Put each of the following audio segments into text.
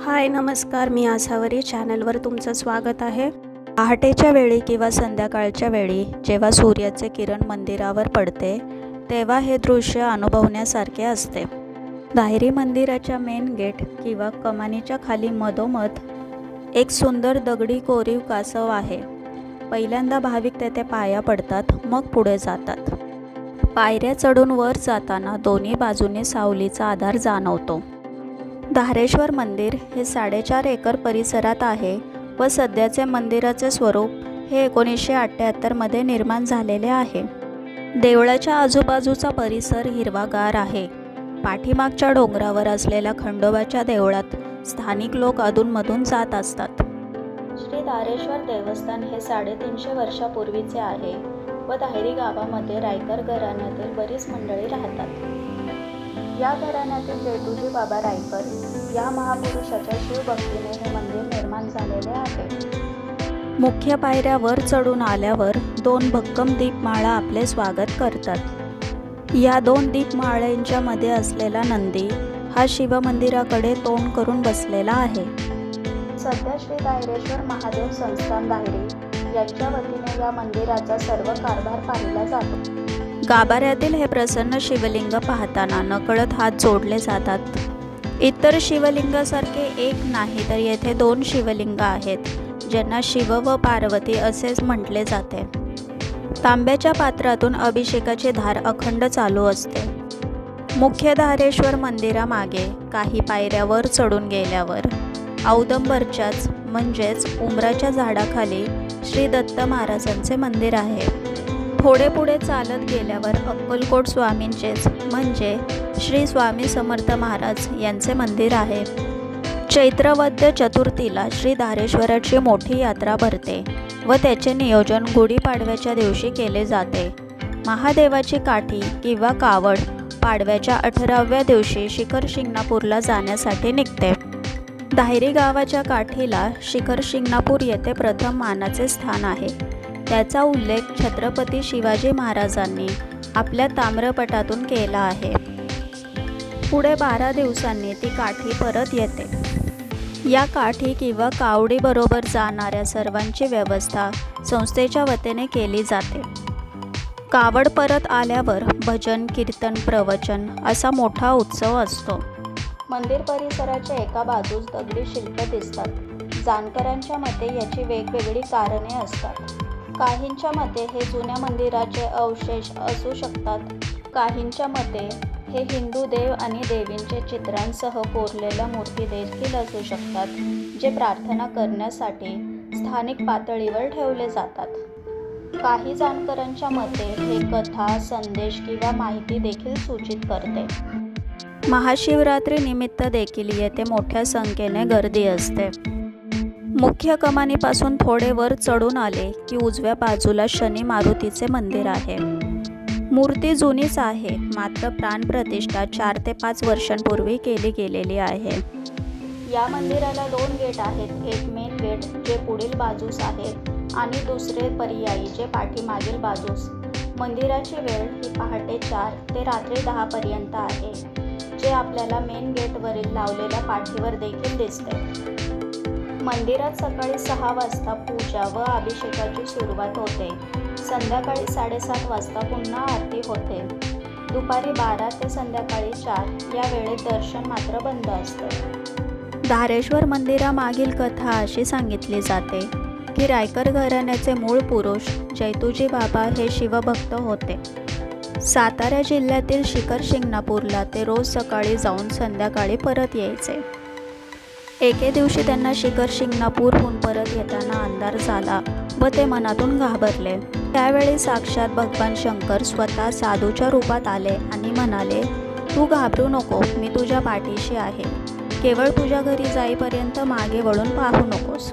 हाय नमस्कार, मी आसावरी चॅनलवर तुमचं स्वागत आहे। पहाटेच्या वेळी किंवा संध्याकाळच्या वेळी जेव्हा सूर्याचे किरण मंदिरावर पडते तेव्हा हे दृश्य अनुभवण्यासारखे असते। दायरी मंदिराच्या मेन गेट किंवा कमानीच्या खाली मधोमध एक सुंदर दगडी कोरीव कासव आहे। पहिल्यांदा भाविक तेथे पाया पडतात, मग पुढे जातात। पायऱ्या चढून वर जाताना दोन्ही बाजूने सावलीचा आधार जाणवतो। धारेश्वर मंदिर हे 4.5 एकर परिसरात आहे व सध्याचे मंदिराचे स्वरूप हे 1978 मध्ये निर्माण झालेले आहे। देवळाच्या आजूबाजूचा परिसर हिरवागार आहे। पाठीमागच्या डोंगरावर असलेल्या खंडोबाच्या देवळात स्थानिक लोक अधूनमधून जात असतात। श्री धारेश्वर देवस्थान हे 350 वर्षापूर्वीचे आहे व दायरी गावामध्ये रायकर घराण्यातील बरीच मंडळी राहतात। या घराण्यातील जैतूजी बाबा रायकर या महापुरुषाच्या शिवभक्तीने हे मंदिर निर्माण झालेले आहे। मुख्य पायऱ्या वर चढून आल्यावर 2 भक्कम दीपमाळा आपले स्वागत करतात। या 2 दीपमाळांच्या मध्ये असलेला नंदी हा शिवमंदिराकडे तोंड करून बसलेला आहे। सध्या श्री धायरेश्वर महादेव संस्थान दायरी यांच्या वतीने या मंदिराचा सर्व कारभार पाहिला जातो। गाभाऱ्यातील हे प्रसन्न शिवलिंग पाहताना नकळत हात जोडले जातात। इतर शिवलिंगासारखे एक नाही तर येथे 2 शिवलिंग आहेत ज्यांना शिव व पार्वती असेच म्हटले जाते। तांब्याच्या पात्रातून अभिषेकाची धार अखंड चालू असते। मुख्य धारेश्वर मंदिरामागे काही पायऱ्यावर चढून गेल्यावर औदंबरच्याच म्हणजेच उंबराच्या झाडाखाली श्री दत्त महाराजांचे मंदिर आहे। थोडे पुढे चालत गेल्यावर अक्कलकोट स्वामींचेच म्हणजे श्री स्वामी समर्थ महाराज यांचे मंदिर आहे। चैत्रवद्य चतुर्थीला श्री धारेश्वराची मोठी यात्रा भरते व त्याचे नियोजन गुढीपाडव्याच्या दिवशी केले जाते। महादेवाची काठी किंवा कावड पाडव्याच्या 18व्या दिवशी शिखर शिंगणापूरला जाण्यासाठी निघते। दायरी गावाच्या काठीला शिखर शिंगणापूर येथे प्रथम मानाचे स्थान आहे। त्याचा उल्लेख छत्रपती शिवाजी महाराजांनी आपल्या ताम्रपटातून केला आहे। पुढे 12 दिवसांनी ती काठी परत येते। या काठी किंवा कावडीबरोबर जाणाऱ्या सर्वांची व्यवस्था संस्थेच्या वतीने केली जाते। कावड परत आल्यावर भजन कीर्तन प्रवचन असा मोठा उत्सव असतो। मंदिर परिसराच्या एका बाजूस दगडी शिल्प दिसतात। जाणकारांच्या मते याची वेगवेगळी कारणे असतात। काहींच्या मते हे जुन्या मंदिराचे अवशेष असू शकतात, काहींच्या मते हे हिंदू देव आणि देवींचे चित्रांसह कोरलेल्या मूर्ती देखील असू शकतात, जे प्रार्थना करण्यासाठी स्थानिक पातळीवर ठेवले जातात। काही जाणकारांच्या मते हे कथा, संदेश किंवा माहिती देखील सूचित करते। महाशिवरात्री निमित्त देखील येथे मोठ्या संख्येने गर्दी असते। मुख्य कमानीपासून थोडे वर चढून आले की उजव्या बाजूला शनी मारुतीचे मंदिर आहे। मूर्ती जुनीच आहे, मात्र प्राणप्रतिष्ठा 4 ते 5 वर्षांपूर्वी केली गेलेली आहे। या मंदिराला 2 गेट आहेत, एक मेन गेट जे पुढील बाजूस आहे आणि दुसरे पर्यायी जे पाठीमागील बाजूस। मंदिराची वेळ ही पहाटे 4 ते रात्री 10 पर्यंत आहे, जे आपल्याला मेन गेटवरील लावलेल्या पाठीवर देखील दिसते। मंदिरात सकाळी 6 वाजता पूजा व अभिषेकाची सुरुवात होते। संध्याकाळी 7:30 वाजता पुन्हा आरती होते। दुपारी 12 ते संध्याकाळी 4 या वेळेत दर्शन मात्र बंद असते। धारेश्वर मंदिरामागील कथा अशी सांगितली जाते की रायकर घराण्याचे मूळ पुरुष जैतूजी बाबा हे शिवभक्त होते। सातारा जिल्ह्यातील शिखर शिंगणापूरला ते रोज सकाळी जाऊन संध्याकाळी परत यायचे। एके दिवशी त्यांना शिखर शिंगणापूरहून परत येताना अंधार झाला व ते मनातून घाबरले। त्यावेळी साक्षात भगवान शंकर स्वतः साधूच्या रूपात आले आणि म्हणाले, तू घाबरू नको, मी तुझ्या पाठीशी आहे, केवळ तुझ्या घरी जाईपर्यंत मागे वळून पाहू नकोस।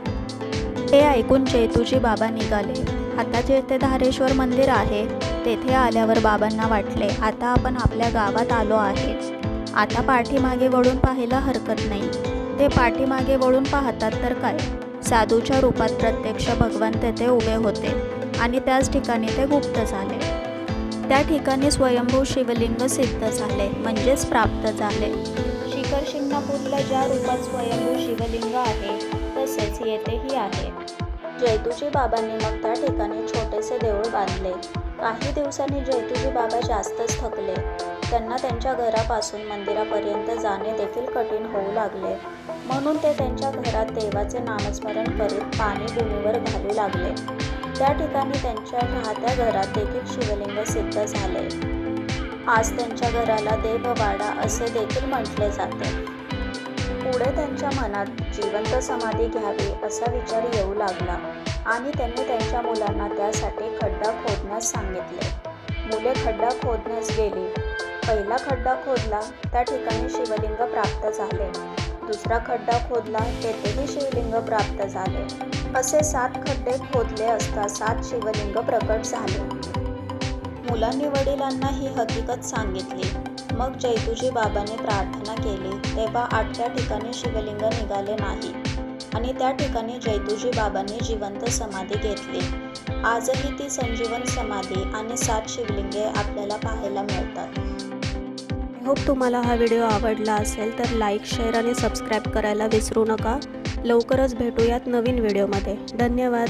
हे ऐकून जैतूजी बाबा निघाले। आता जेथे धारेश्वर मंदिर आहे तेथे आल्यावर बाबांना वाटले, आता आपण आपल्या गावात आलो आहे, आता पाठीमागे वळून पाहायला हरकत नाही। ते पाठीमागे वळून पाहतात तर काय, साधूच्या रूपात प्रत्यक्ष भगवान तेथे उभे होते आणि त्याच ठिकाणी ते गुप्त झाले। त्या ठिकाणी स्वयंभू शिवलिंग सिद्ध झाले म्हणजेच प्राप्त झाले। शंकर शिंगणापूरला ज्या रूपात स्वयंभू शिवलिंग आहे तसेच येथेही आहे. जैतुजी बाबांनी मग त्या ठिकाणी छोटेसे देऊळ बांधले. काही दिवसांनी जैतुजी बाबा जास्तच थकले. त्यांना त्यांच्या घरापासून मंदिरापर्यंत जाणे देखील कठीण होऊ लागले. म्हणून ते त्यांच्या घरात देवाचे नामस्मरण करीत पाणी भूमीवर घालू लागले. त्या ठिकाणी त्यांच्या राहत्या घरात देखील शिवलिंग सिद्ध झाले. आज त्यांच्या घराला देववाडा असे देखील म्हटले जाते. पुढे त्यांच्या मनात जिवंत समाधी घ्यावी असा विचार येऊ लागला आणि त्यांनी त्यांच्या मुलांना त्यासाठी खड्डा खोदण्यास सांगितले. मुले खड्डा खोदण्यास गेली. पहिला खड्डा खोदला, त्या ठिकाणी शिवलिंग प्राप्त झाले. दुसरा खड्डा खोदला, तेथेही शिवलिंग प्राप्त झाले. असे 7 खड्डे खोदले असता 7 शिवलिंग प्रकट झाले. मुलांनी वडिलांना ही हकीकत सांगितली. मग जैतुजी बाबांनी प्रार्थना केली तेव्हा 8व्या ठिकाणी शिवलिंग निघाले नाही आणि त्या ठिकाणी जैतुजी बाबांनी जिवंत समाधी घेतली. आजही ती संजीवन समाधी आणि 7 शिवलिंगे आपल्याला पाहायला मिळतात. आय होप तुम्हाला हा व्हिडिओ आवडला असेल तर लाईक, शेअर आणि सबस्क्राईब करायला विसरू नका. लवकरच भेटूयात नवीन व्हिडिओमध्ये. धन्यवाद.